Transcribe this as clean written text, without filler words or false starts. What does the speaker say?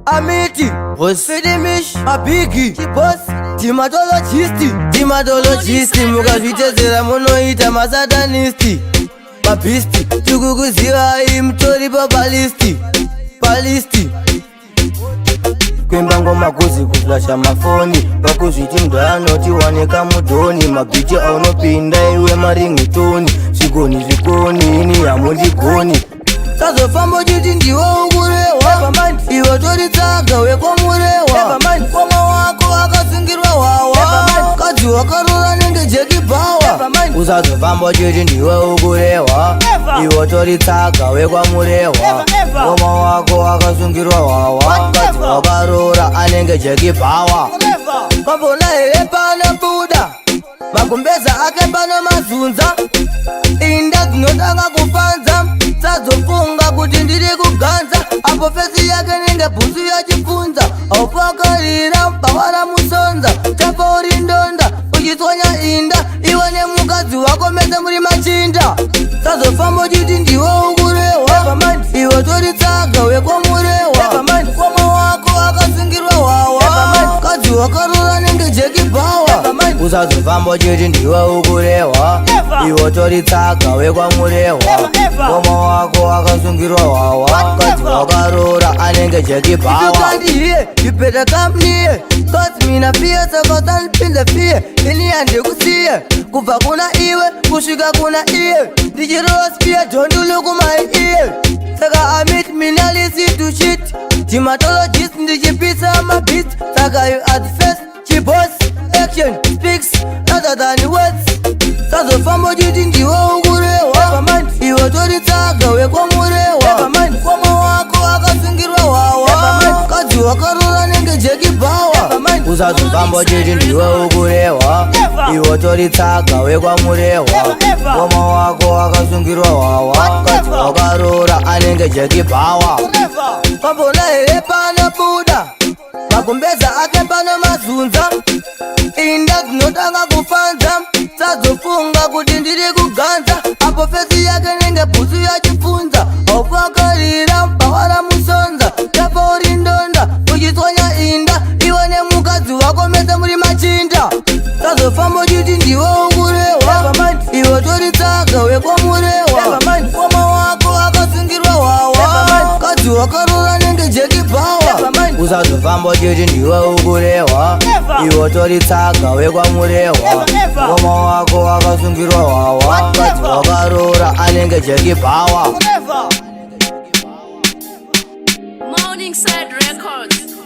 Amiti, Fidimish, Abigi, Boss, Timatologist, mukazvitedzera munoita masatanisti, mabisti, tikukuziva mutori pabalisti, kuimba ngoma kuzi kuflasha mafoni, vakuzviti mndu anoti wanika mudhoni, mabhichi aunopinda iwe maringetoni, zvikoni ini hamundigoni. Sazofamba uchiti ndiwe ukurewa, iwe tori tsaga wekomurewa, koma wako akasungirwa wawa, kadzi wakarora nenge jeki bhawa. Usazofamba uchiti ndiwe ukurewa, iwe tori tsaga wekwamurewa, koma wako akasungirwa wawa, kadzi wakarora anenge jeki bhawa. Kwambona here pano buda, magumbeza ake pano mazunza, inda dzinotanga kufanza, sazofunga kuti ndiri kuganza, apo fesi yake nenge bhusu yachifunza, aupakarira pawara musonza, chapa uri ndonda uchitswanya inda, iwe nemukadzi wako mese muri machinda. Sazofamba uchiti ndiwe ukurewa, iwe tori tsaga wekomurewa, koma wako akasungirwa wawa, kadzi wakarora nenge jeki bhawa. Usazofamba uchiti ndiwe ukurewa, iwe tori tsaga wekwamurewa, koma wako akasungirwa wawa, kadzi wakarora anenge jeki bhawa. You better come near, cause mina fear, so cause I'll feel the fear. Ini handikusiye, kubva kuna iwe, kusvika kuna iye, ndichirowa spear, don't you look my ear. Saka amit mina listen to shit, Timatologist ndichipisa mabit, saka you are the first, chiboss, action speaks other than words. Sazofamba uchiti ndiwe ukurewa, iwe tori tsaga wekomurewa, koma wako akasungirwa wawa, kadzi wakarora nenge jeki bhawa. Usazofamba uchiti ndiwe ukurewa, iwe tori tsaga wekwamurewa, koma wako akasungirwa wawa, kadzi wakarora anenge jeki bhawa. Kwambona here pano buda, magumbeza ake pano mazunza, inda dzinotanga kufanza, sazofunga kuti ndiri kuganza, apo fesi yake nenge bhusu yachifunza, aupakarira pawara musonza, chapa uri ndonda uchitswanya inda, iwe nemukadzi wako mese muri machinda. Sazofamba uchiti ndiwe ukurewa, iwe tori tsaga wekomurewa, koma wako akasungirwa wawa, kadzi wakarora nenge jeki bhawa. Usazofamba uchiti ndiwe ukurewa, iwe tori tsaga wekwamurewa, koma wako akasungirwa wawa, kadzi wakarora anenge jeki bhawa. Morningside Records.